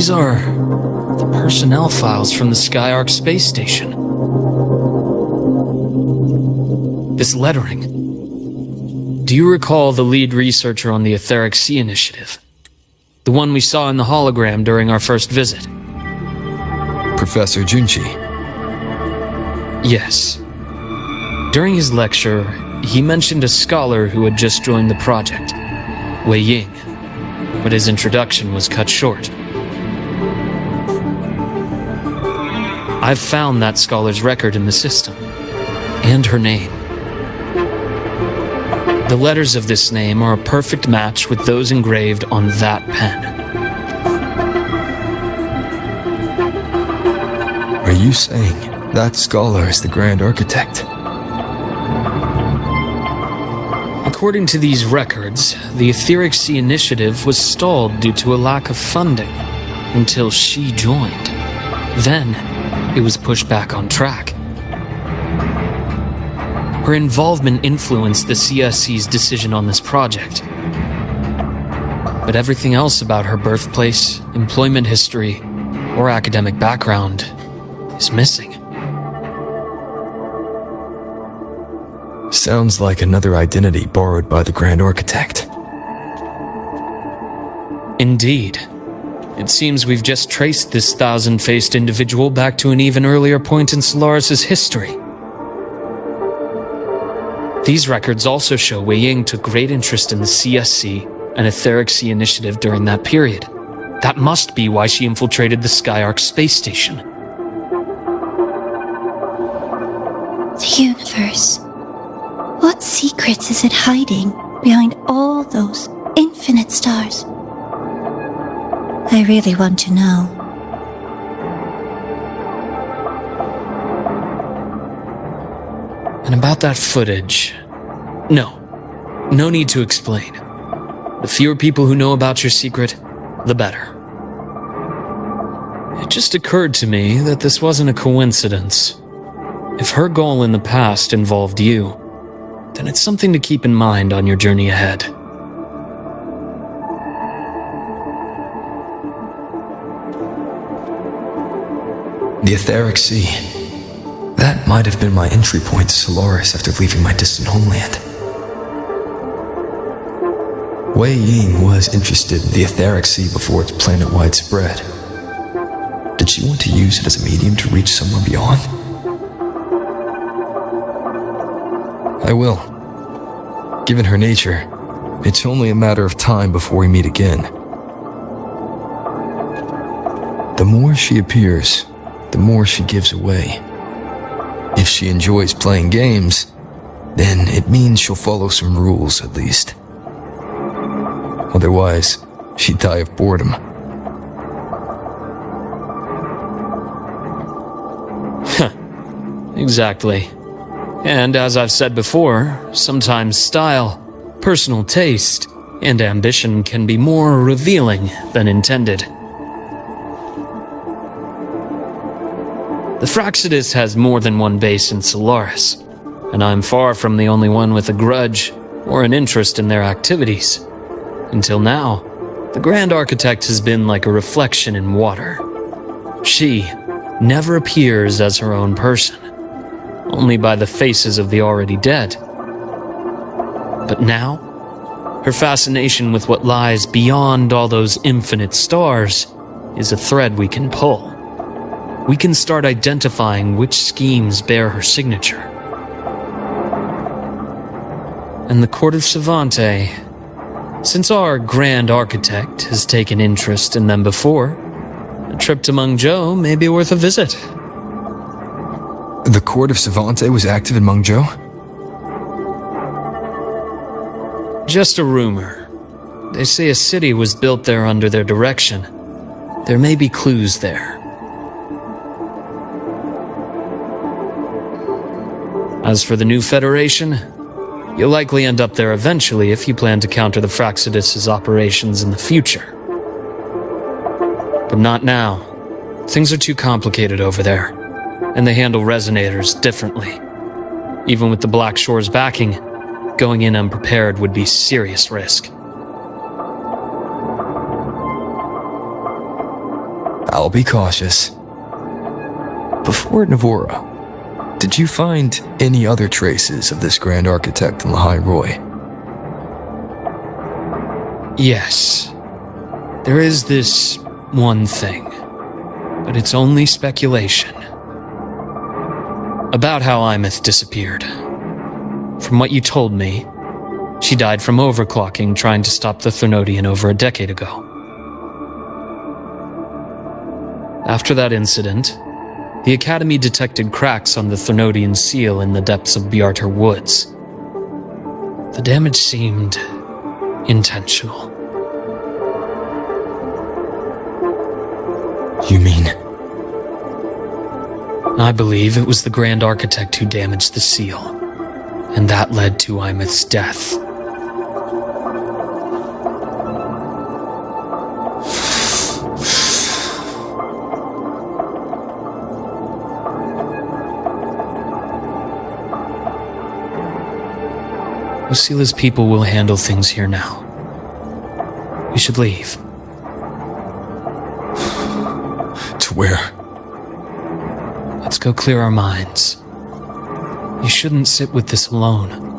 These are the personnel files from the Skyark space station. This lettering. Do you recall the lead researcher on the Etheric Sea Initiative? The one we saw in the hologram during our first visit? Professor Junchi. Yes. During his lecture, he mentioned a scholar who had just joined the project, Wei Ying, but his introduction was cut short. I've found that scholar's record in the system, and her name. The letters of this name are a perfect match with those engraved on that pen. Are you saying that scholar is the Grand Architect? According to these records, the Etheric Sea Initiative was stalled due to a lack of funding until she joined. Then, it was pushed back on track. Her involvement influenced the CSC's decision on this project. But everything else about her birthplace, employment history, or academic background is missing. Sounds like another identity borrowed by the Grand Architect. Indeed. It seems we've just traced this thousand-faced individual back to an even earlier point in Solaris' history. These records also show Wei Ying took great interest in the CSC and Etheric Sea Initiative during that period. That must be why she infiltrated the Skyark space station. The universe. What secrets is it hiding behind all those infinite stars? I really want to know. And about that footage, no need to explain. The fewer people who know about your secret, the better. It just occurred to me that this wasn't a coincidence. If her goal in the past involved you, then it's something to keep in mind on your journey ahead. The Etheric Sea. That might have been my entry point to Solaris after leaving my distant homeland. Wei Ying was interested in the Etheric Sea before its planet-wide spread. Did she want to use it as a medium to reach somewhere beyond? I will. Given her nature, it's only a matter of time before we meet again. The more she appears, the more she gives away. If she enjoys playing games, then it means she'll follow some rules at least. Otherwise, she'd die of boredom. Exactly. And as I've said before, sometimes style, personal taste, and ambition can be more revealing than intended. The Fraxidus has more than one base in Solaris, and I'm far from the only one with a grudge or an interest in their activities. Until now, the Grand Architect has been like a reflection in water. She never appears as her own person, only by the faces of the already dead. But now, her fascination with what lies beyond all those infinite stars is a thread we can pull. We can start identifying which schemes bear her signature. And the Court of Savante, since our Grand Architect has taken interest in them before, a trip to Mengzhou may be worth a visit. The Court of Savante was active in Mengzhou? Just a rumor. They say a city was built there under their direction. There may be clues there. As for the new Federation, you'll likely end up there eventually if you plan to counter the Fraxidus' operations in the future. But not now. Things are too complicated over there, and they handle resonators differently. Even with the Black Shore's backing, going in unprepared would be serious risk. I'll be cautious. Before Nivora, did you find any other traces of this Grand Architect in Lahai Roi? Yes. There is this one thing, but it's only speculation. About how aemeath disappeared. From what you told me, she died from overclocking trying to stop the Thernotian over a decade ago. After that incident, the Academy detected cracks on the Thernotian seal in the depths of Bjartar Woods. The damage seemed intentional. You mean? I believe it was the Grand Architect who damaged the seal, and that led to aemeath's death. Lucilla's people will handle things here now. We should leave. To where? Let's go clear our minds. You shouldn't sit with this alone.